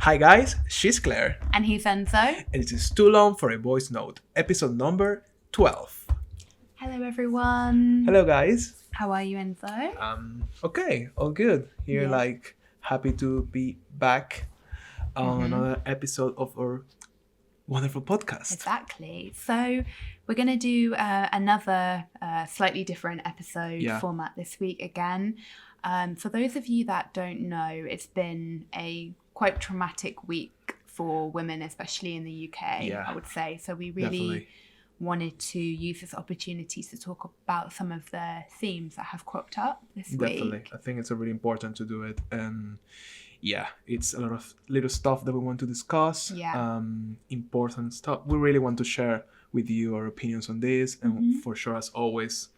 Hi guys, she's Claire, And he's Enzo. and it is too long for a voice note, episode number 12. Hello, everyone. Hello guys. How are you, Enzo? Okay, all good. Here, Yeah. happy to be back on another episode of our wonderful podcast. Exactly. So we're going to do another slightly different episode format this week again. For those of you that don't know, it's been a quite traumatic week for women, especially in the UK, I would say. So we really wanted to use this opportunity to talk about some of the themes that have cropped up this week. I think it's really important to do it. And it's a lot of little stuff that we want to discuss. Important stuff. We really want to share with you our opinions on this. And for sure, as always,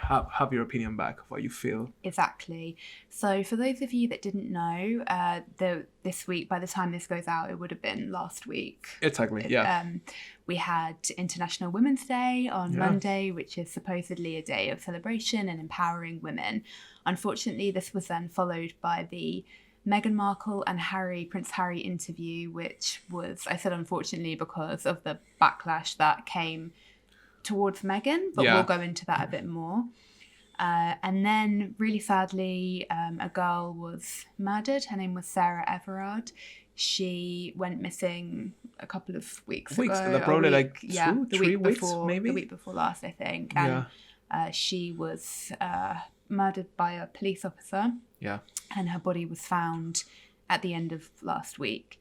have your opinion back of what you feel. Exactly. So for those of you that didn't know, this week, by the time this goes out, it would have been last week. Exactly, We had International Women's Day on Monday, which is supposedly a day of celebration and empowering women. Unfortunately, this was then followed by the Meghan Markle and Prince Harry interview, which was, I said unfortunately because of the backlash that came towards Meghan, but we'll go into that a bit more. And then, really sadly, a girl was murdered. Her name was Sarah Everard. She went missing a couple of weeks ago. Probably three weeks, before, maybe? The week before last, I think. And she was murdered by a police officer. Yeah. And her body was found at the end of last week.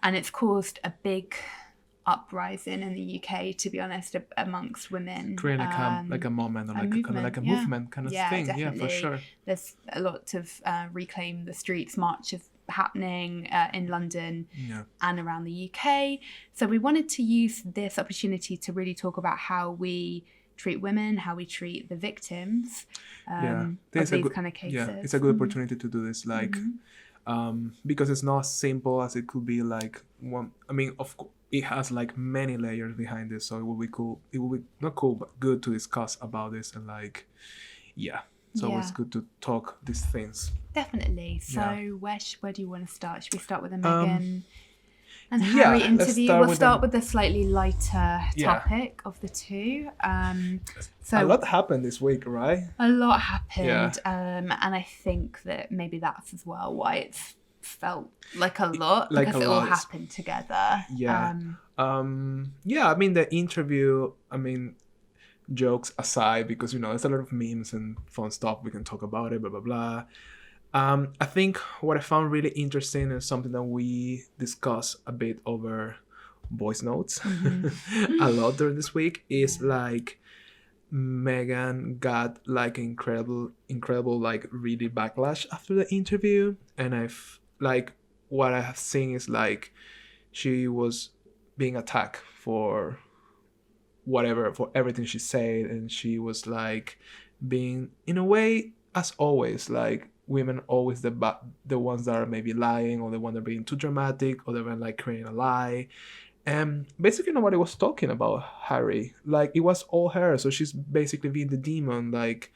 And it's caused a big uprising in the UK, to be honest, amongst women. Creating like a moment, or like a movement kind of thing. Definitely. Yeah, for sure. There's a lot of Reclaim the Streets marches happening in London and around the UK. So we wanted to use this opportunity to really talk about how we treat women, how we treat the victims of these kind of cases. Yeah, it's a good opportunity to do this, because it's not as simple as it could be like one. I mean, of course, it has like many layers behind this, so it will be cool. It will be not cool, but good to discuss about this and it's always good to talk these things. Definitely. So where do you want to start? Should we start with the Meghan and Harry interview? We'll start with the slightly lighter topic of the two. So a lot happened this week, right? A lot happened, and I think that maybe that's as well why it's felt like a lot, because it all happened together. I mean, the interview, jokes aside, because there's a lot of memes and fun stuff, we can talk about it, blah blah blah. I think what I found really interesting and something that we discussed a bit over voice notes a lot during this week is like Meghan got like incredible like really backlash after the interview, and what I have seen is like she was being attacked for everything she said, and she was like being, in a way, as always, like women always the ones that are maybe lying, or the one that are being too dramatic, or the one like creating a lie. And basically nobody was talking about Harry. Like, it was all her. So she's basically being the demon, like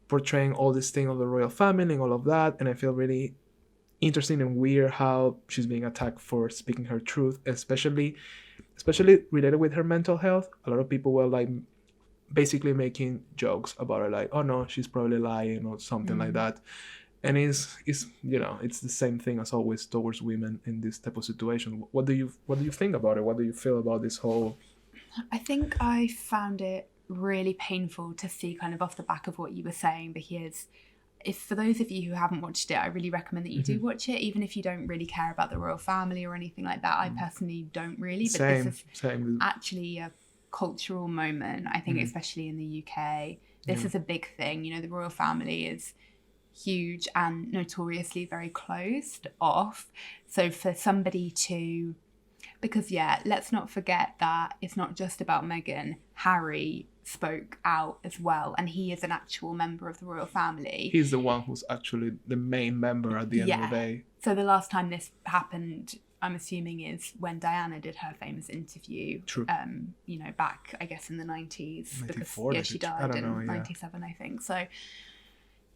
portraying all this thing of the royal family and all of that. And I feel really interesting and weird how she's being attacked for speaking her truth, especially related with her mental health. A lot of people were like basically making jokes about her, like, oh no, she's probably lying or something like that. And it's the same thing as always towards women in this type of situation. What do you think about it? What do you feel about this whole? I think I found it really painful to see, kind of off the back of what you were saying, because if for those of you who haven't watched it, I really recommend that you do watch it, even if you don't really care about the royal family or anything like that. I personally don't really, but this is actually a cultural moment, I think, especially in the UK. This is a big thing. The royal family is huge and notoriously very closed off. So for somebody to, because let's not forget that it's not just about Meghan. Harry spoke out as well, and he is an actual member of the royal family. He's the one who's actually the main member at the end of the day. So the last time this happened, I'm assuming, is when Diana did her famous interview. True. Back, I guess, in the 90s. 94, because she died in 97, I think. So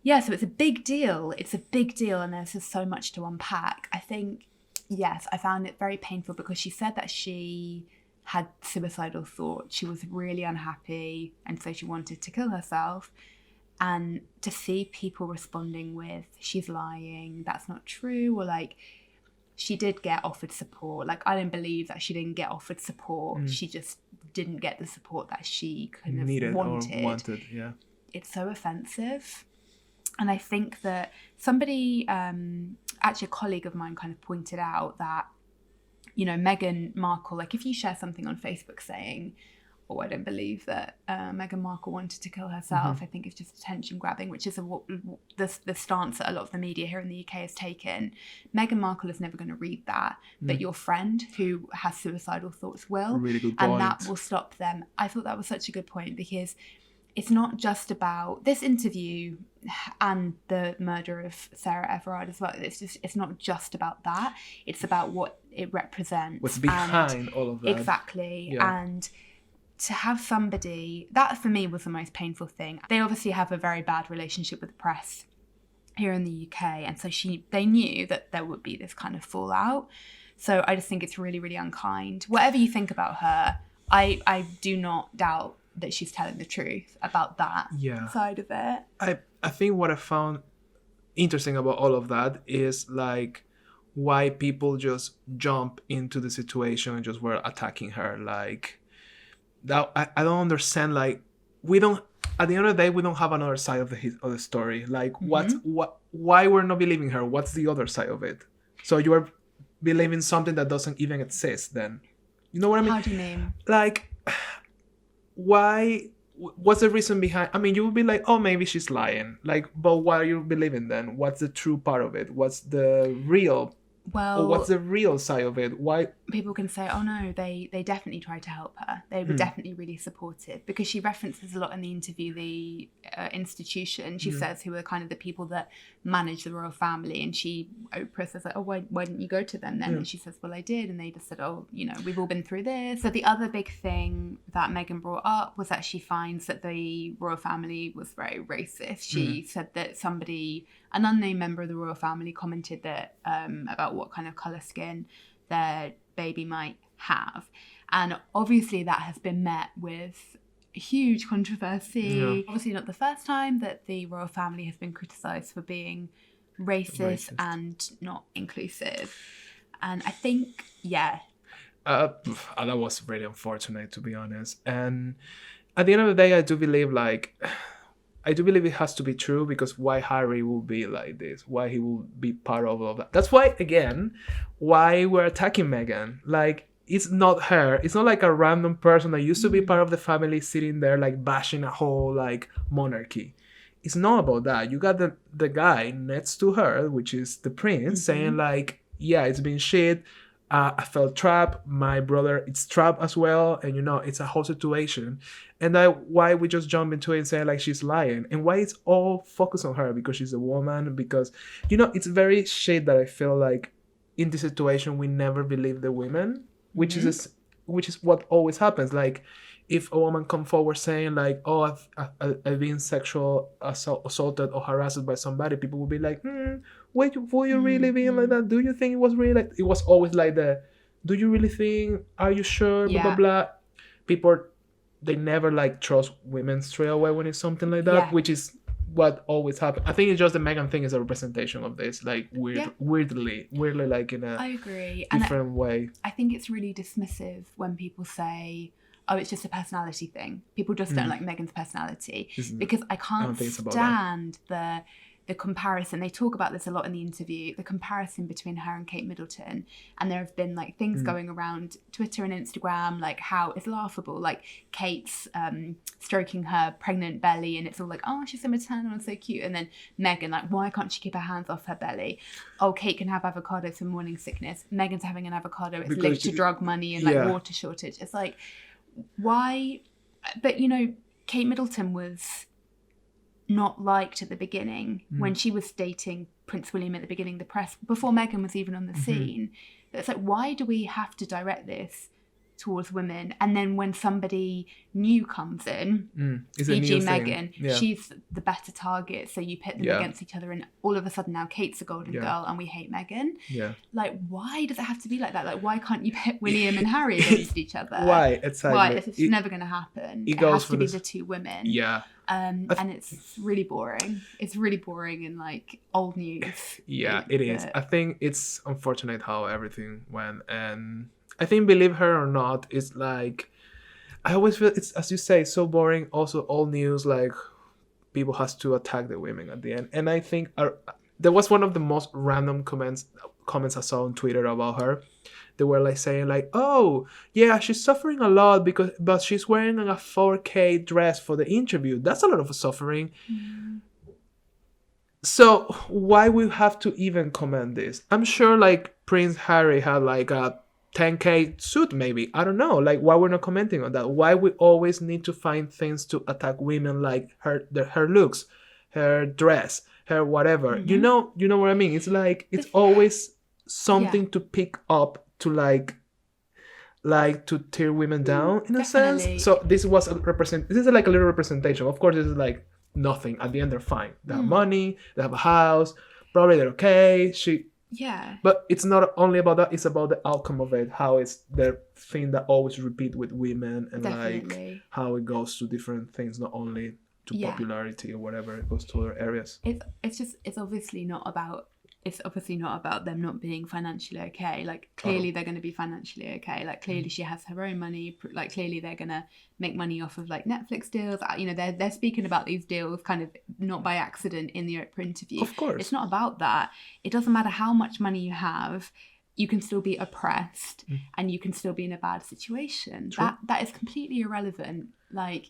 Yeah, so it's a big deal. It's a big deal, and there's just so much to unpack. I think, yes, I found it very painful because she said that she had suicidal thoughts. She was really unhappy, and so she wanted to kill herself. And to see people responding with, she's lying, that's not true, or like, she did get offered support. Like, I don't believe that she didn't get offered support. She just didn't get the support that she kind of needed wanted. or wanted. Yeah, it's so offensive. And I think that somebody, actually a colleague of mine kind of pointed out that, you know, Meghan Markle, like if you share something on Facebook saying, oh, I don't believe that Meghan Markle wanted to kill herself, I think it's just attention grabbing, which is the stance that a lot of the media here in the UK has taken. Meghan Markle is never going to read that, but your friend who has suicidal thoughts will. Really good point. And that will stop them. I thought that was such a good point, because it's not just about this interview and the murder of Sarah Everard as well. It's not just about that. It's about what it represents. What's behind all of that. Exactly. Yeah. And to have somebody, that for me was the most painful thing. They obviously have a very bad relationship with the press here in the UK. And so they knew that there would be this kind of fallout. So I just think it's really, really unkind. Whatever you think about her, I do not doubt that she's telling the truth about that side of it. I think what I found interesting about all of that is like why people just jump into the situation and just were attacking her. Like that, I don't understand. Like we don't. At the end of the day, we don't have another side of the story. Like why we're not believing her? What's the other side of it? So you are believing something that doesn't even exist. Then, you know what I mean? How do you mean? Like, why? What's the reason behind? I mean, you would be like, oh, maybe she's lying. Like, but why are you believing then? What's the true part of it? What's the real? Well, or what's the real side of it? Why? People can say, oh no, they definitely tried to help her. They were definitely really supportive, because she references a lot in the interview the institution. She says who are kind of the people that manage the royal family, and Oprah says like, oh, why didn't you go to them then? And she says, well, I did, and they just said, oh, you know, we've all been through this. So the other big thing that Meghan brought up was that she finds that the royal family was very racist. She said that an unnamed member of the royal family commented that about what kind of colour skin their baby might have. And obviously that has been met with huge controversy. Yeah. Obviously not the first time that the royal family has been criticised for being racist and not inclusive. And I think, that was really unfortunate, to be honest. And at the end of the day, I do believe it has to be true, because why Harry will be like this, why he will be part of all of that. That's why, again, why we're attacking Meghan. Like, it's not her. It's not like a random person that used to be part of the family sitting there like bashing a whole like monarchy. It's not about that. You got the guy next to her, which is the prince, saying like, yeah, it's been shit. I felt trapped. My brother, it's trapped as well. And, you know, it's a whole situation. And why we just jump into it and say, like, she's lying. And why it's all focused on her, because she's a woman. Because, you know, it's very shit that I feel like in this situation, we never believe the women, which is what always happens. Like, if a woman come forward saying, like, oh, I've been sexual assaulted or harassed by somebody, people will be like, wait, were you really being like that? Do you think it was really like... It was always like do you really think? Are you sure? Blah, blah, blah. People, they never, like, trust women straight away when it's something like that, which is what always happens. I think it's just the Meghan thing is a representation of this, like, weirdly, like, in a I agree. different way. I think it's really dismissive when people say, oh, it's just a personality thing. People just don't like Meghan's personality. Because I can't stand the comparison. They talk about this a lot in the interview, the comparison between her and Kate Middleton. And there have been like things going around Twitter and Instagram, like how it's laughable. Like Kate's stroking her pregnant belly, and it's all like, oh, she's so maternal and so cute. And then Meghan, like, why can't she keep her hands off her belly? Oh, Kate can have avocados for morning sickness. Meghan's having an avocado. It's linked to drug money and like water shortage. It's like, why? But, you know, Kate Middleton was not liked at the beginning when she was dating Prince William at the beginning, the press, before Meghan was even on the scene. But it's like, why do we have to direct this towards women, and then when somebody new comes in, It's a e.g. new thing. Meghan, Yeah. she's the better target, so you pit them Yeah. against each other, and all of a sudden now Kate's a golden Yeah. girl and we hate Meghan. Yeah. Like, why does it have to be like that? Like, why can't you pit William and Harry against each other? Why? Exactly. Why? It's never going to happen. It goes has for to be this- the two women. Yeah. And it's really boring. It's really boring and like old news. Yeah, it is. I think it's unfortunate how everything went, and I think, believe her or not, it's like, I always feel it's, as you say, so boring. Also, all news, like, people has to attack the women at the end. And I think there was one of the most random comments I saw on Twitter about her. They were like saying like, oh yeah, she's suffering a lot but she's wearing a 4K dress for the interview. That's a lot of suffering. So why we have to even comment this? I'm sure like Prince Harry had like a 10K suit, maybe. I don't know. Like, why we're not commenting on that? Why we always need to find things to attack women, like her looks, her dress, her whatever. You know what I mean? It's like it's always something to pick up to like to tear women down in a sense. So this was this is like a little representation. Of course, this is like nothing. At the end, they're fine. They have money. They have a house. Probably they're okay. Yeah. But it's not only about that, it's about the outcome of it, how it's the thing that always repeat with women, and like how it goes to different things, not only to popularity or whatever, it goes to other areas. It's obviously not about them not being financially okay. Like, clearly they're going to be financially okay. Like, clearly she has her own money. Like, clearly they're going to make money off of like Netflix deals. You know, they're speaking about these deals kind of not by accident in the Oprah interview. Of course. It's not about that. It doesn't matter how much money you have. You can still be oppressed and you can still be in a bad situation. True. That is completely irrelevant. Like,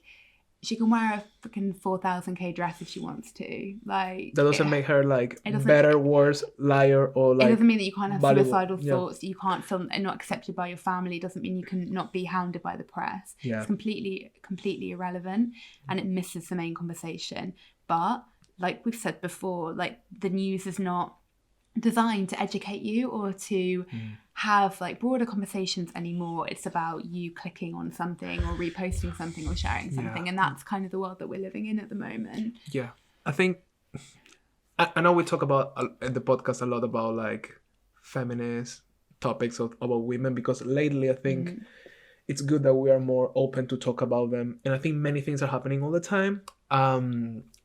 she can wear a freaking 4,000K dress if she wants to. Like, that doesn't make her like better, worse, liar, or like. It doesn't mean that you can't have valuable. suicidal thoughts. You can't feel not accepted by your family. It doesn't mean you can not be hounded by the press. Yeah. It's completely irrelevant, and it misses the main conversation. But like we've said before, like, the news is not designed to educate you or to have like broader conversations anymore. It's about you clicking on something or reposting something or sharing something, and that's kind of the world that we're living in at the moment. Yeah, I think I know we talk about in the podcast a lot about like feminist topics about women, because lately I think it's good that we are more open to talk about them, and I think many things are happening all the time.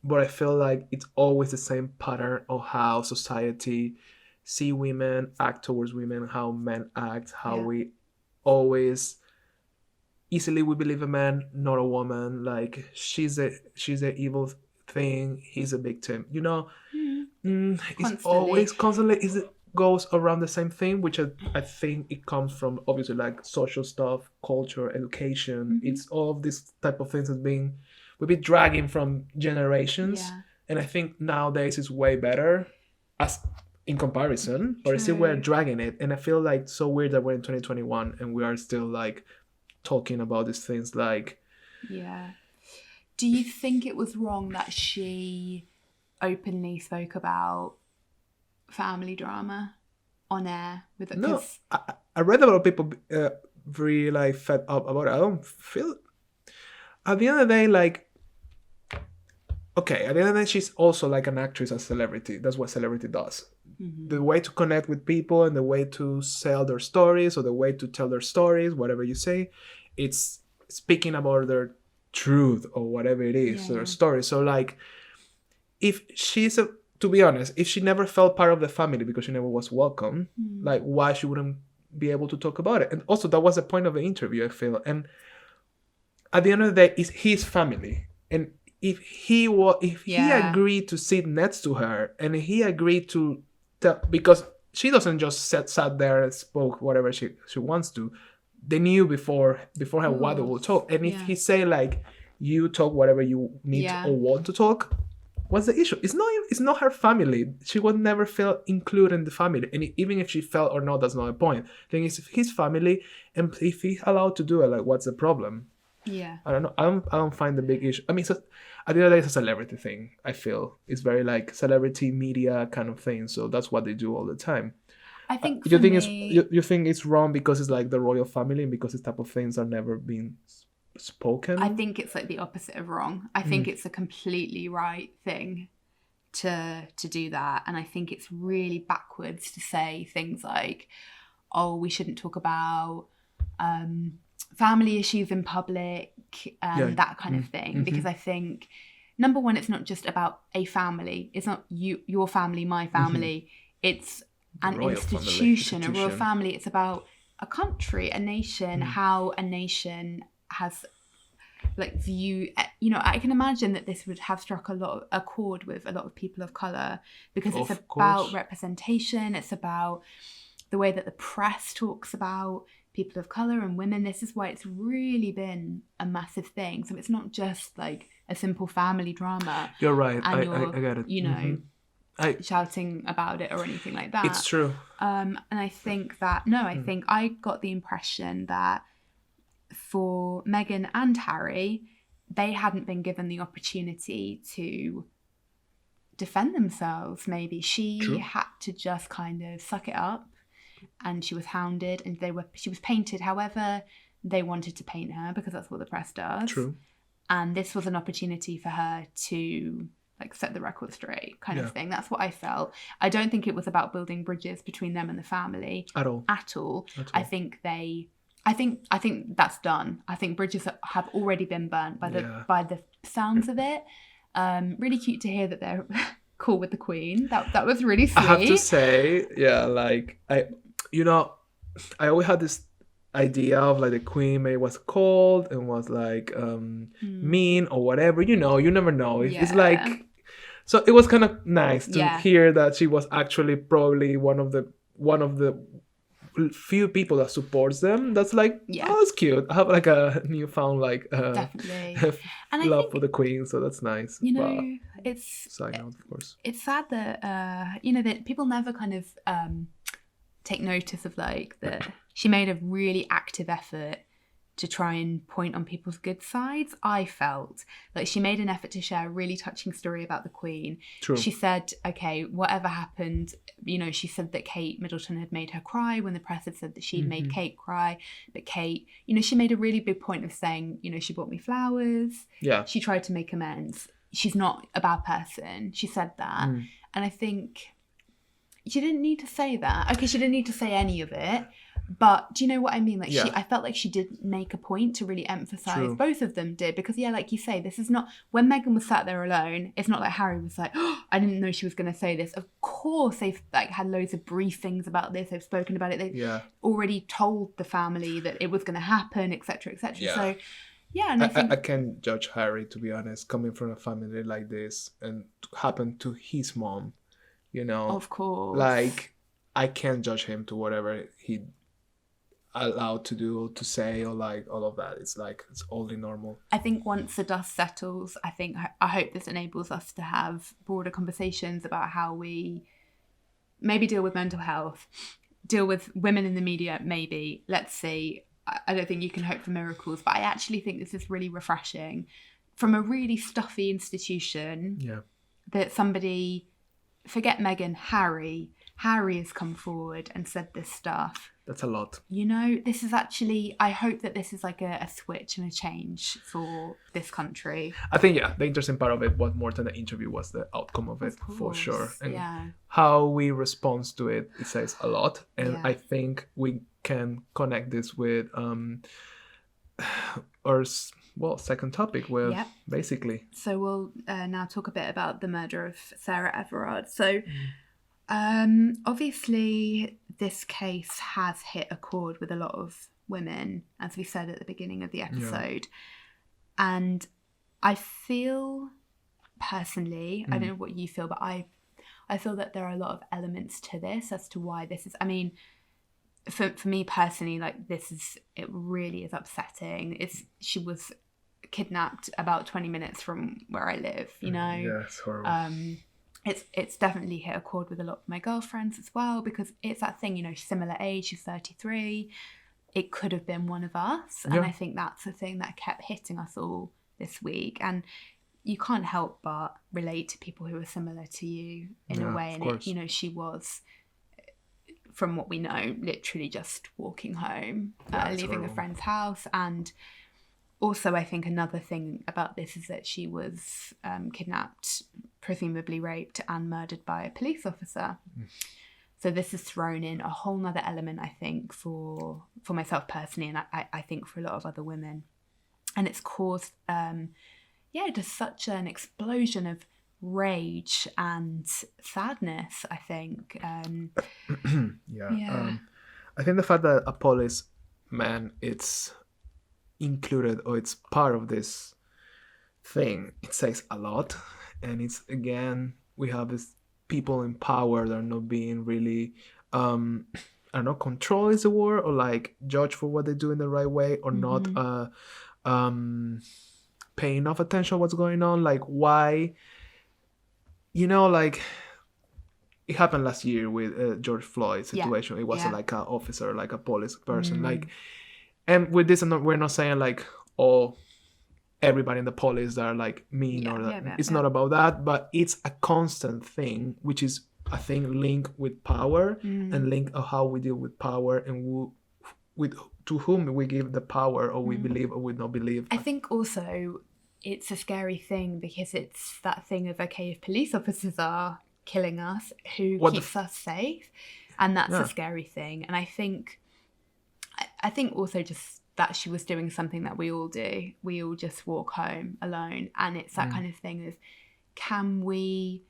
But I feel like it's always the same pattern of how society see women, act towards women, how men act, how we always easily we believe a man, not a woman. Like, she's a evil thing, he's a victim. You know, it's always constantly it goes around the same thing, which I think it comes from obviously like social stuff, culture, education. It's all of these type of things that we've been dragging from generations, and I think nowadays it's way better as in comparison, but still we're dragging it, and I feel like so weird that we're in 2021 and we are still like talking about these things. Like, do you think it was wrong that she openly spoke about family drama on air with it? No, I read a lot of people really like fed up about it. I don't feel, at the end of the day, like, okay, at the end of the day, she's also like an actress, a celebrity. That's what celebrity does. The way to connect with people and the way to sell their stories, or the way to tell their stories, whatever you say, it's speaking about their truth or whatever it is, their story. So like, if she's to be honest, if she never felt part of the family because she never was welcome, like, why she wouldn't be able to talk about it? And also, that was the point of the interview, I feel. And at the end of the day, it's his family. And if he agreed to sit next to her, and he agreed to tell, because she doesn't just sat there and spoke whatever she wants to. They knew before her what they will talk. And if he say like, you talk whatever you need or want to talk, what's the issue? It's not her family. She would never feel included in the family. And even if she felt or not, that's not the point. The thing is, his family, and if he's allowed to do it, like, what's the problem? Yeah. I don't know. I don't find the big issue. I mean, so at the end of the day, it's a celebrity thing, I feel. It's very like celebrity media kind of thing. So that's what they do all the time. I think you for think me, you think it's wrong because it's like the royal family and because this type of things are never being spoken? I think it's like the opposite of wrong. I think it's a completely right thing to do that, and I think it's really backwards to say things like, oh, we shouldn't talk about family issues in public, that kind of thing, because I think, number one, it's not just about a family. It's not your family, my family. It's an institution, a royal family. It's about a country, a nation, how a nation has like view, I can imagine that this would have struck a chord with a lot of people of colour, because it's about representation. It's about the way that the press talks about people of colour and women. This is why it's really been a massive thing. So it's not just like a simple family drama. You're right. And I get it. Shouting about it or anything like that. It's true. And I think that, I think I got the impression that for Meghan and Harry, they hadn't been given the opportunity to defend themselves. Maybe she had to just kind of suck it up, and she was hounded, and she was painted however they wanted to paint her, because that's what the press does. True. And this was an opportunity for her to like set the record straight, kind of thing. That's what I felt. I don't think it was about building bridges between them and the family at all. I think that's done. I think bridges have already been burnt by the sounds of it. Really cute to hear that they're cool with the Queen. That was really sweet. I have to say, like I always had this idea of like the Queen maybe was cold and was like mean or whatever. You never know. It's like, so it was kind of nice to hear that she was actually probably one of the few people that supports them. That's like, oh, that's cute. I have like a newfound like definitely love for the Queen, so that's nice. It's side note, of course. It's sad that that people never kind of take notice of like that she made a really active effort to try and point on people's good sides. I felt like she made an effort to share a really touching story about the Queen. True. She said, okay, whatever happened, she said that Kate Middleton had made her cry when the press had said that she'd made Kate cry. But Kate, she made a really big point of saying, she bought me flowers. Yeah. She tried to make amends. She's not a bad person. She said that. And I think she didn't need to say that. Okay, she didn't need to say any of it. But do you know what I mean? Like I felt like she did make a point to really emphasize. Both of them did, because like you say, this is not, when Meghan was sat there alone, it's not like Harry was like, oh, I didn't know she was going to say this. Of course they've like had loads of briefings about this. They've spoken about it. They've already told the family that it was going to happen, etc., etc. So and I can't judge Harry, to be honest, coming from a family like this and happen to his mom. Of course, like I can't judge him to whatever he allowed to do or to say, or like all of that. It's like, it's only normal. I think once the dust settles, I hope this enables us to have broader conversations about how we maybe deal with mental health, deal with women in the media. Maybe, let's see. I don't think you can hope for miracles, but I actually think this is really refreshing from a really stuffy institution. That somebody, forget Meghan, Harry has come forward and said this stuff. That's a lot. This is actually, I hope that this is like a switch and a change for this country. I think, the interesting part of it was more than the interview was the outcome of it, for sure. And how we respond to it says a lot. And I think we can connect this with our second topic, where basically. So we'll now talk a bit about the murder of Sarah Everard. So obviously this case has hit a chord with a lot of women, as we said at the beginning of the episode. And I feel personally, I don't know what you feel, but I feel that there are a lot of elements to this as to why this is, for me personally, like it really is upsetting. She was kidnapped about 20 minutes from where I live, Yeah, it's horrible. It's definitely hit a chord with a lot of my girlfriends as well, because it's that thing, similar age, she's 33. It could have been one of us. And I think that's the thing that kept hitting us all this week. And you can't help but relate to people who are similar to you in a way. And she was from what we know, literally just walking home, leaving a horrible. friend's house. And also, I think another thing about this is that she was kidnapped, presumably raped and murdered by a police officer. So this has thrown in a whole nother element, I think, for myself personally, and I think for a lot of other women. And it's caused, just such an explosion of rage and sadness, I think. I think the fact that a policeman it's included or it's part of this thing, it says a lot. And it's, again, we have these people in power that are not being really I don't know, control is the word, or like judged for what they do in the right way, or not paying enough attention to what's going on. Like, why, like it happened last year with George Floyd situation. It was like an officer, like a police person, like, and with this, we're not saying like everybody in the police that are like mean it's not about that, but it's a constant thing, which is, I think, linked with power and linked of how we deal with power and to whom we give the power, or we believe or we not believe. I think also it's a scary thing because it's that thing of, okay, if police officers are killing us, who keeps us safe? And that's a scary thing. And I think also just that she was doing something that we all do. We all just walk home alone. And it's that kind of thing of, can we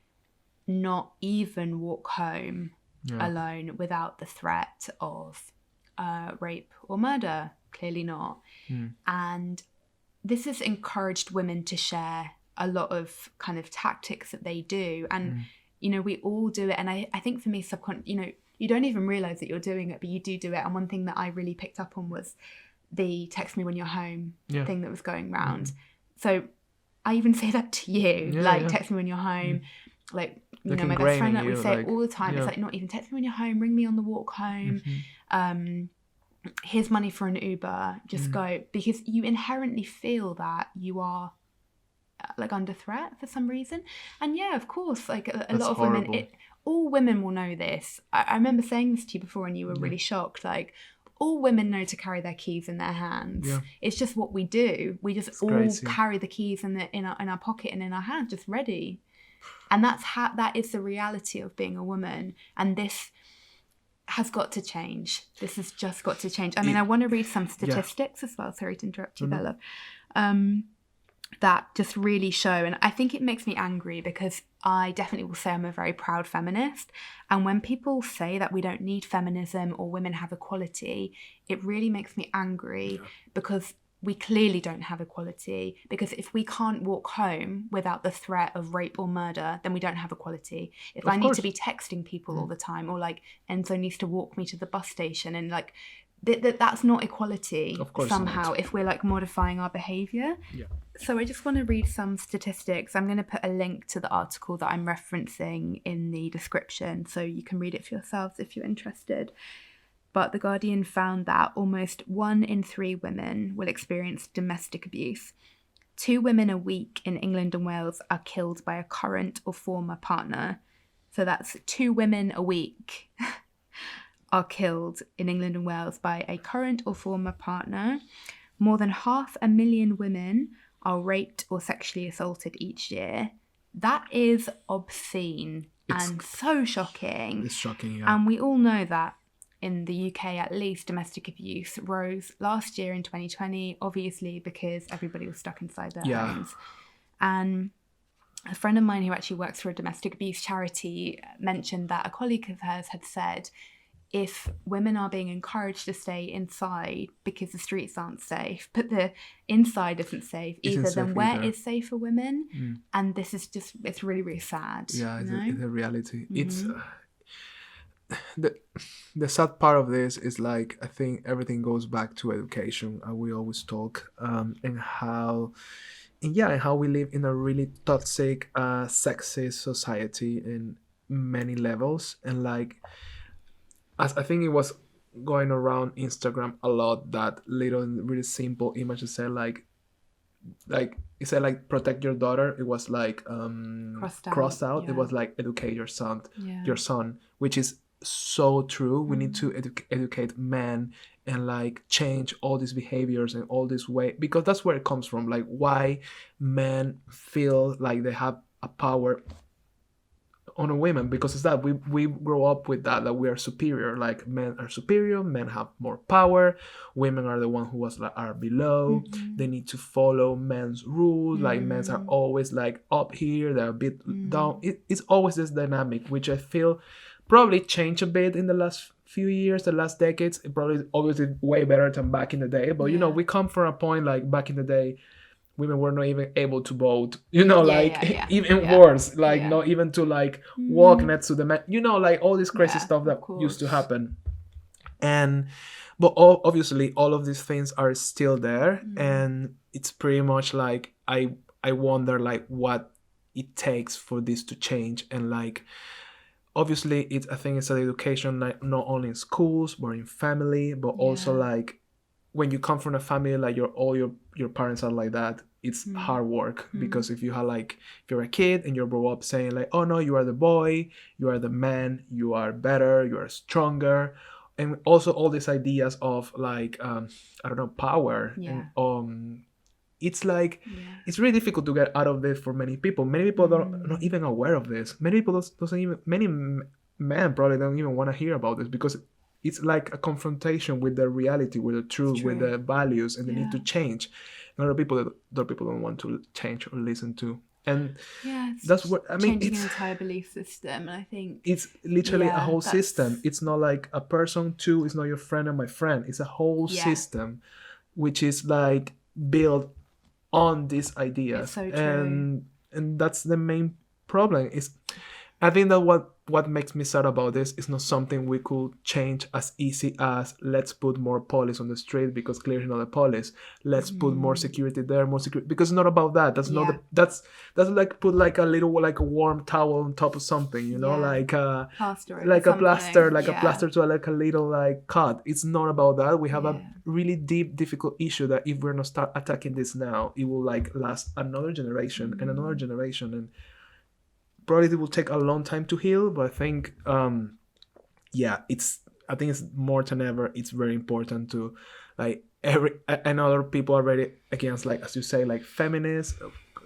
not even walk home alone without the threat of rape or murder? Clearly not. And this has encouraged women to share a lot of kind of tactics that they do. And, we all do it. And I think for me, you don't even realise that you're doing it, but you do it. And one thing that I really picked up on was the text me when you're home thing that was going round. So I even say that to you, text me when you're home. Like, my best friend, we say it all the time. It's like, not even text me when you're home, ring me on the walk home. Here's money for an Uber, just go. Because you inherently feel that you are like under threat for some reason. And of course, like a lot of women, all women will know this. I remember saying this to you before and you were really shocked. Like, all women know to carry their keys in their hands. It's just what we do. We just carry the keys in our pocket and in our hand, just ready. And that is the reality of being a woman. And this has got to change. This has just got to change. I mean, I want to read some statistics as well. Sorry to interrupt you, Bella. That just really show, and I think it makes me angry because I definitely will say I'm a very proud feminist, and when people say that we don't need feminism or women have equality, it really makes me angry because we clearly don't have equality. Because if we can't walk home without the threat of rape or murder, then we don't have equality. If I need to be texting people all the time, or like Enzo needs to walk me to the bus station, and like that's not equality somehow not. If we're like modifying our behaviour. So I just want to read some statistics. I'm going to put a link to the article that I'm referencing in the description so you can read it for yourselves if you're interested. But The Guardian found that almost 1 in 3 women will experience domestic abuse. 2 women a week in England and Wales are killed by a current or former partner. So that's 2 women a week are killed in England and Wales by a current or former partner. More than 500,000 women are raped or sexually assaulted each year. That is obscene and so shocking. It's shocking, And we all know that in the UK, at least, domestic abuse rose last year in 2020, obviously because everybody was stuck inside their homes. And a friend of mine who actually works for a domestic abuse charity mentioned that a colleague of hers had said, if women are being encouraged to stay inside because the streets aren't safe, but the inside isn't safe either, then where is safe for women? And this is just, it's really, really sad. Yeah, it's a reality. It's the sad part of this is, like, I think everything goes back to education. We always talk and how we live in a really toxic, sexist society in many levels. And like, as I think it was going around Instagram a lot, that little really simple image that said like it said like protect your daughter. It was like crossed out. Yeah. It was like educate your son, which is so true. We need to educate men and like change all these behaviors and all this way, because that's where it comes from. Like why men feel like they have a power on a women, because it's that we grow up with that we are superior, like men are superior, men have more power, women are the one who are below. They need to follow men's rules, like men are always like up here, they're a bit down. It's always this dynamic, which I feel probably changed a bit in the last few years, the last decades. It probably obviously way better than back in the day, but you know, we come from a point like back in the day women were not even able to vote, you know, even worse, like not even to like walk next to the men, you know, like all this crazy stuff that used to happen. And but obviously all of these things are still there, and it's pretty much like I wonder like what it takes for this to change. And like obviously I think it's an education, like not only in schools but in family, but also like when you come from a family like your parents are like that, it's hard work, because if you have like, if you're a kid and you grow up saying like, oh no, you are the boy, you are the man, you are better, you are stronger, and also all these ideas of like I don't know, power, and it's like it's really difficult to get out of this for many people. Many people are not even aware of this. Many people doesn't even, many men probably don't even want to hear about this, because it's like a confrontation with the reality, with the truth, with the values, and they need to change. And other people don't want to change or listen to. And that's what I mean. Changing an entire belief system, and I think it's literally a whole system. It's not like a person too. It's not your friend and my friend. It's a whole system, which is like built on these ideas. It's so true. And that's the main problem. Is I think that what makes me sad about this is not something we could change as easy as let's put more police on the street, because clearly not the police. Let's put more security there, more security, because it's not about that. That's not that's like put like a little, like a warm towel on top of something, you know, like a plaster, like a plaster to like a little like cut. It's not about that. We have a really deep, difficult issue that if we're not start attacking this now, it will like last another generation and another generation, and probably it will take a long time to heal. But I think I think it's more than ever, it's very important to like and other people are very against, like as you say, like feminists,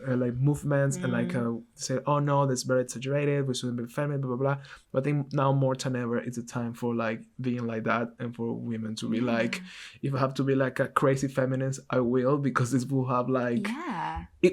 like movements, and like say, oh no, that's very exaggerated, we shouldn't be feminist, blah blah blah. But I think now more than ever it's a time for like being like that, and for women to be like, if I have to be like a crazy feminist, I will, because this will have like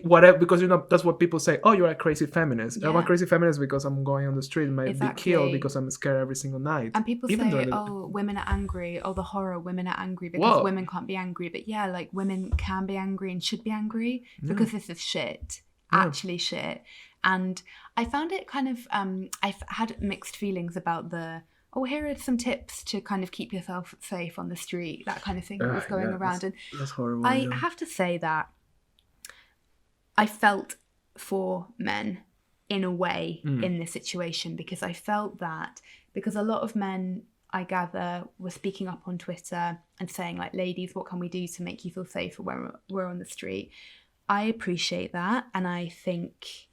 whatever, because you know that's what people say, oh, you're a crazy feminist. I'm a crazy feminist because I'm going on the street and might be killed because I'm scared every single night. And people say, oh, women are angry, oh, the horror, women are angry because women can't be angry. But like women can be angry and should be angry, because this is shit, actually shit. And I found it kind of I've had mixed feelings about the, oh, here are some tips to kind of keep yourself safe on the street, that kind of thing that was going around. And that's horrible. I have to say that I felt for men in a way in this situation, because I felt that because a lot of men, I gather, were speaking up on Twitter and saying like, ladies, what can we do to make you feel safer when we're on the street? I appreciate that. And I think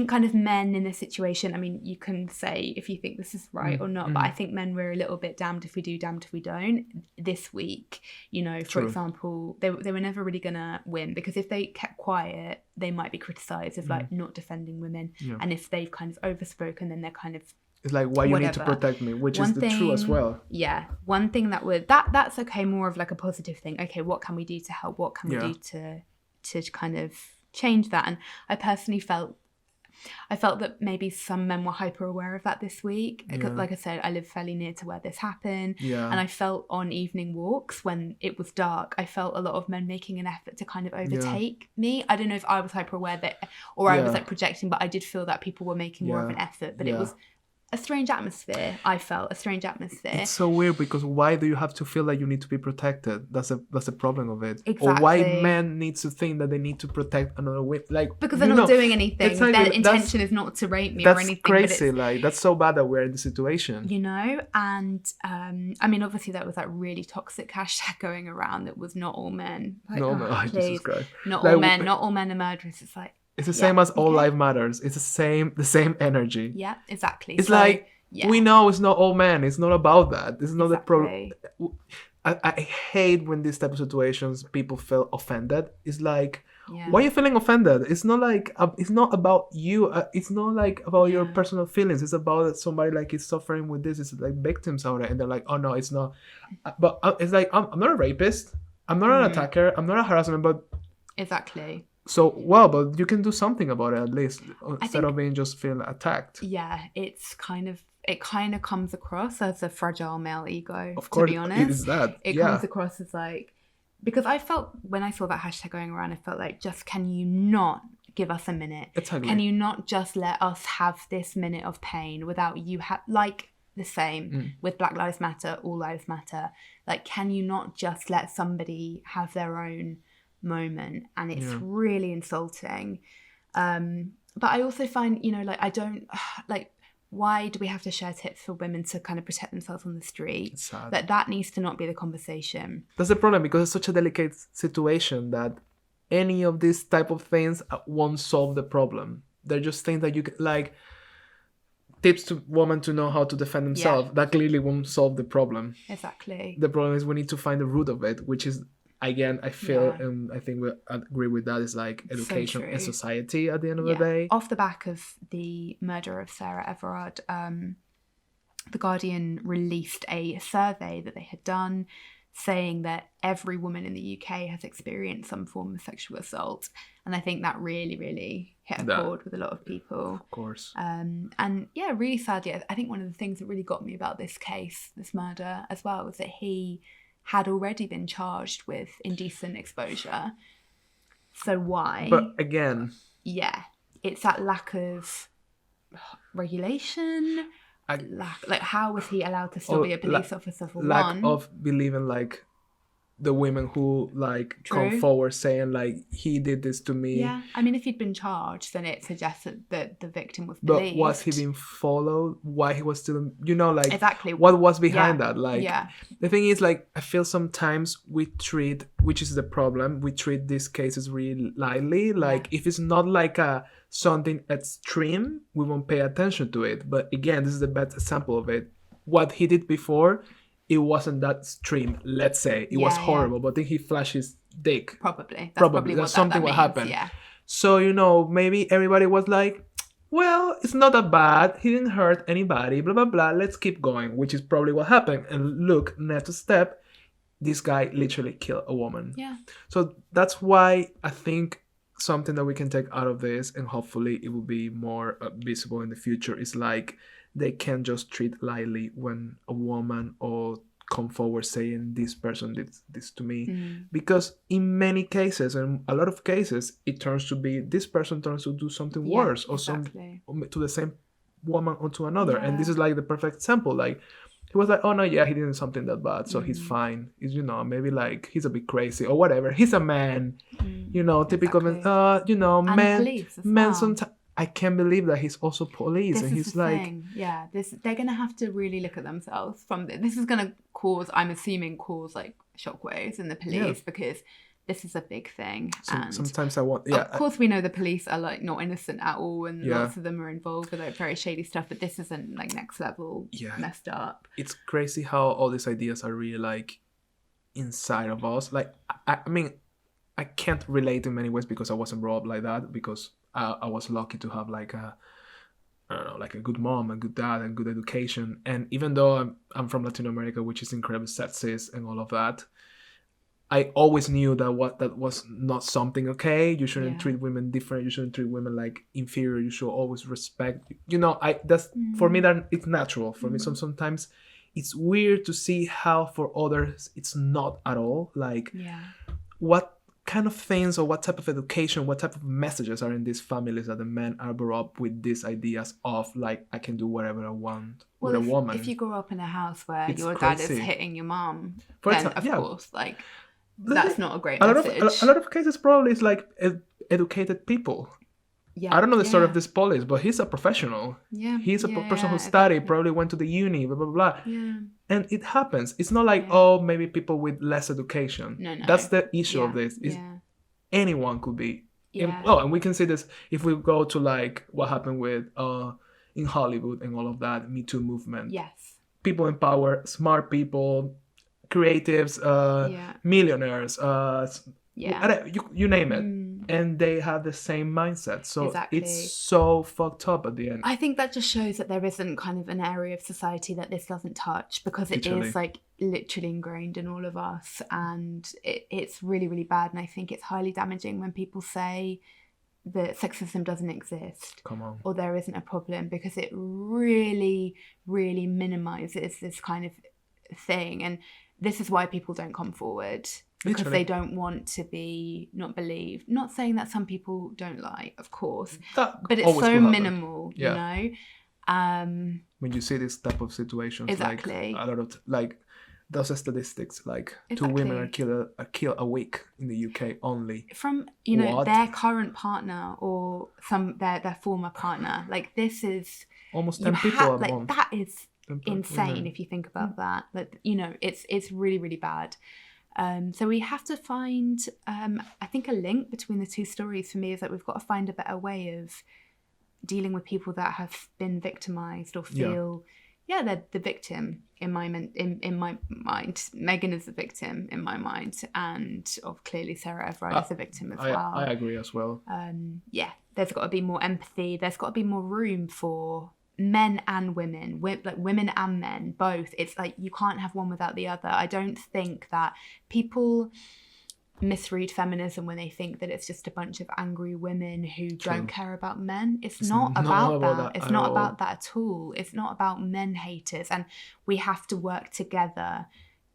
kind of men in this situation, I mean, you can say if you think this is right or not, but I think men were a little bit damned if we do, damned if we don't. This week, you know, for example, they were never really going to win, because if they kept quiet, they might be criticised of like not defending women. And if they've kind of overspoken, then they're kind of, it's like, why you need to protect me, which is the truth as well. Yeah. One thing that's okay, more of like a positive thing. Okay, what can we do to help? What can we do to kind of change that? And I personally felt that maybe some men were hyper aware of that this week. Like I said, I live fairly near to where this happened. And I felt on evening walks when it was dark, I felt a lot of men making an effort to kind of overtake me. I don't know if I was hyper aware that, or I was like projecting, but I did feel that people were making more of an effort. But it was a strange atmosphere. I felt a strange atmosphere. It's so weird, because why do you have to feel like you need to be protected? That's the problem of it. Exactly. Or why men need to think that they need to protect another woman, like, because they're not doing anything. Their intention is not to rape me or anything. That's crazy. Like, that's so bad that we're in this situation, you know. And I mean, obviously there was that really toxic hashtag going around that was not all men. Like, Jesus Christ. Not all men. Not all men are murderers. It's like, it's the same as all life matters. It's the same energy. Yeah, exactly. It's like Yeah. We know it's not all men. It's not about that. This is not the problem. Exactly. I hate when these type of situations people feel offended. It's like, Yeah. why are you feeling offended? It's not like it's not about you. It's not like about your Yeah. personal feelings. It's about that somebody like is suffering with this. It's like victims out there, and they're like, oh no, it's not. But it's like I'm not a rapist. I'm not an attacker. I'm not a harassment. But Exactly. so well, but you can do something about it at least instead think- of being just feeling attacked. Yeah, it kind of comes across as a fragile male ego. Of course, to be honest, it is that. It comes across as like, because I felt when I saw that hashtag going around, I felt like, just can you not give us a minute? Exactly. Can you not just let us have this minute of pain without you like the same with Black Lives Matter, All Lives Matter? Like, can you not just let somebody have their own moment? And it's really insulting. But I also find, like, I don't like, why do we have to share tips for women to kind of protect themselves on the street? It's sad. That needs to not be the conversation. That's the problem, because it's such a delicate situation that any of these type of things won't solve the problem. They're just things that you can, like, tips to women to know how to defend themselves. That clearly won't solve the problem. Exactly. The problem is we need to find the root of it, which is, again, I feel, and I think we agree with that, is like education and society at the end of the day. Off the back of the murder of Sarah Everard, The Guardian released a survey that they had done saying that every woman in the UK has experienced some form of sexual assault. And I think that really, really hit a chord with a lot of people. Of course. And yeah, really sadly, I think one of the things that really got me about this case, this murder as well, was that he had already been charged with indecent exposure. So why? But again... Yeah, it's that lack of regulation. Like, how was he allowed to still be a police officer for lack one? Lack of believing, like, the women who, like, True. come forward saying, like, he did this to me. Yeah, I mean, if he'd been charged, then it suggests that the victim was believed. But was he being followed? Why he was still, like, exactly what was behind that? Like, yeah. The thing is, like, I feel sometimes we treat, which is the problem, we treat these cases really lightly. Like, if it's not like something extreme, we won't pay attention to it. But again, this is the best example of it. What he did before, it wasn't that extreme, let's say. It was horrible, but then he flashed his dick. Probably. That's something what will happen. Yeah. So, maybe everybody was like, well, it's not that bad. He didn't hurt anybody, blah, blah, blah. Let's keep going, which is probably what happened. And look, next step, this guy literally killed a woman. Yeah. So that's why I think something that we can take out of this, and hopefully it will be more visible in the future, is like, they can't just treat lightly when a woman or come forward saying this person did this to me. Because in many cases, and a lot of cases, it turns to be this person turns to do something worse, or to the same woman or to another. And this is like the perfect example. Like, he was like, oh no, he did something that bad, so he's fine. He's, maybe like he's a bit crazy or whatever. He's a man, typical men, men sometimes. I can't believe that he's also police, and he's like, thing. Yeah, they're gonna have to really look at themselves from this. This is gonna cause like shockwaves in the police, because this is a big thing. And sometimes I want, of course, we know the police are like not innocent at all, and lots of them are involved with like very shady stuff. But this isn't like next level messed up. It's crazy how all these ideas are really like inside of us. Like, I mean, I can't relate in many ways because I wasn't brought up like that, because I was lucky to have like a good mom, a good dad, and good education. And even though I'm from Latin America, which is incredibly sexist and all of that, I always knew that was not something okay. You shouldn't treat women different. You shouldn't treat women like inferior. You should always respect. For me, that it's natural. For me, sometimes it's weird to see how for others it's not at all. Like, what kind of things or what type of education, what type of messages are in these families that the men are brought up with these ideas of, like, I can do whatever I want with a woman. If you grow up in a house where your dad is hitting your mom, then of course, like, that's not a great message. A lot of cases probably is like educated people. Yeah, I don't know the story of this police, but he's a professional. Yeah, he's a person who studied, probably went to the uni, blah, blah, blah. Yeah. And it happens. It's not like, maybe people with less education. No. That's the issue of this. Anyone could be. Yeah. And we can see this if we go to, like, what happened with in Hollywood and all of that Me Too movement. Yes. People in power, smart people, creatives, millionaires, you name it. And they have the same mindset. So it's so fucked up at the end. I think that just shows that there isn't kind of an area of society that this doesn't touch, because it is like literally ingrained in all of us, and it's really, really bad. And I think it's highly damaging when people say that sexism doesn't exist. Come on. Or there isn't a problem, because it really, really minimizes this kind of thing. And this is why people don't come forward. Because they don't want to be not believed. Not saying that some people don't lie, of course, but it's so minimal, you know. When you see this type of situations, like a lot of like those statistics, like 2 women are killed a week in the UK only from their current partner or their former partner. Like this is almost 10 people a month. That is insane if you think about that. Like it's really, really bad. So we have to find, I think a link between the two stories for me is that we've got to find a better way of dealing with people that have been victimized or feel, they're the victim in my mind. Meghan is the victim in my mind, and clearly Sarah Everard is the victim as well. I agree as well. There's got to be more empathy. There's got to be more room for men and women, like women and men, both. It's like you can't have one without the other. I don't think that people misread feminism when they think that it's just a bunch of angry women who don't care about men. It's not about that. It's not about that at all. It's not about men haters, and we have to work together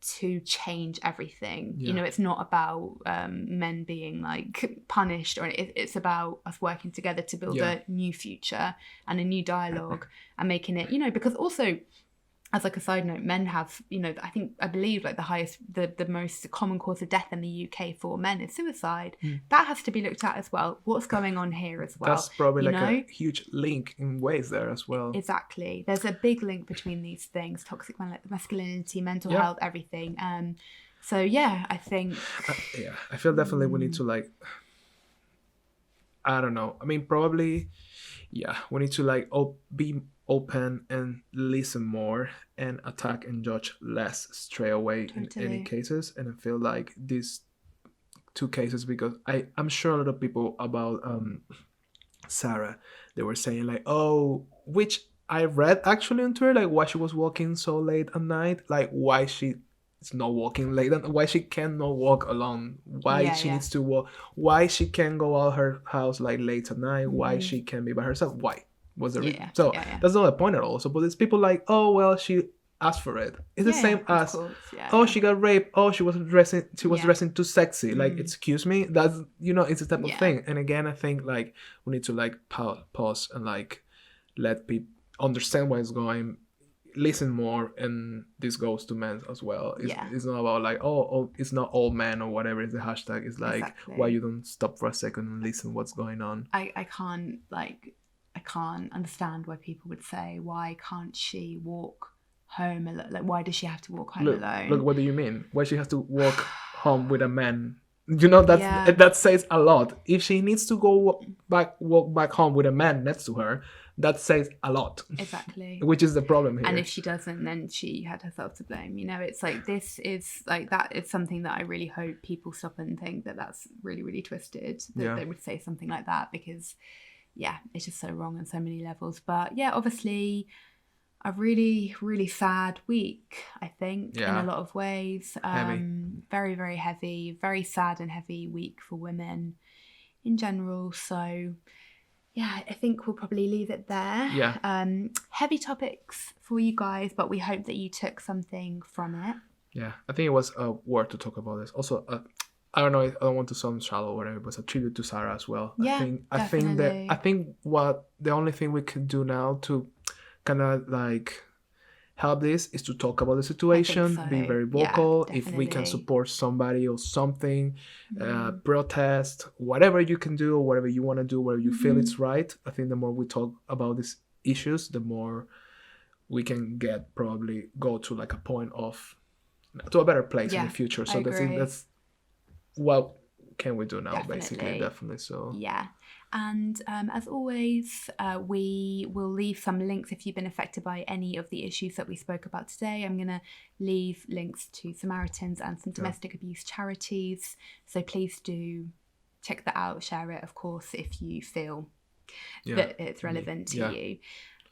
to change everything. It's not about men being like punished, or it's about us working together to build a new future and a new dialogue and making it, because also, as like a side note, men have, I believe like the most common cause of death in the UK for men is suicide. That has to be looked at as well. What's going on here as well? That's probably a huge link in ways there as well. Exactly. There's a big link between these things: toxic masculinity, mental health, everything. So I think. I feel definitely we need to I don't know. I mean, probably, we need to be open and listen more and attack and judge less straight away in any cases. And I feel like these 2 cases, because I'm sure a lot of people about Sarah, they were saying like, which I read actually on Twitter, like why she was walking so late at night, like why she is not walking late, and why she cannot walk alone, why she needs to walk, why she can't go out her house like late at night, why she can't be by herself, why was the reason. So that's not the point at all. So but it's people like, she asked for it. It's the same as she got raped, she was dressing too sexy. Like, excuse me, that's it's a type of thing. And again, I think like we need to pause and like let people understand where it's going, listen more, and this goes to men as well. It's not about like it's not all men or whatever is the hashtag. It's like why you don't stop for a second and listen what's going on. I can't understand why people would say, why can't she walk home alone? Like, why does she have to walk home alone? Look, what do you mean? Why she has to walk home with a man? That says a lot. If she needs to walk back home with a man next to her, that says a lot. Exactly. Which is the problem here. And if she doesn't, then she had herself to blame. It's like, this is like, that is something that I really hope people stop and think that that's really, really twisted, that they would say something like that, because it's just so wrong on so many levels. But obviously a really, really sad week, I think, in a lot of ways. Heavy. Very, very heavy, very sad and heavy week for women in general. So I think we'll probably leave it there. Heavy topics for you guys, but we hope that you took something from it. I think it was worth to talk about this. Also, I don't know, I don't want to sound shallow or whatever, but it's a tribute to Sarah as well. I think what the only thing we can do now to kind of like help this is to talk about the situation, be very vocal. If we can support somebody or something, protest, whatever you can do or whatever you want to do, where you feel it's right. I think the more we talk about these issues, the more we can go to like a point of to a better place in the future. So that's what can we do now, basically. Definitely. So yeah. And as always, we will leave some links if you've been affected by any of the issues that we spoke about today. I'm going to leave links to Samaritans and some domestic abuse charities. So please do check that out, share it, of course, if you feel that it's relevant to you.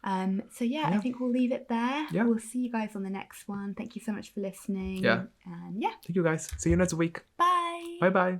So I think we'll leave it there. We'll see you guys on the next one. Thank you so much for listening. And thank you guys. See you next week. Bye. Bye.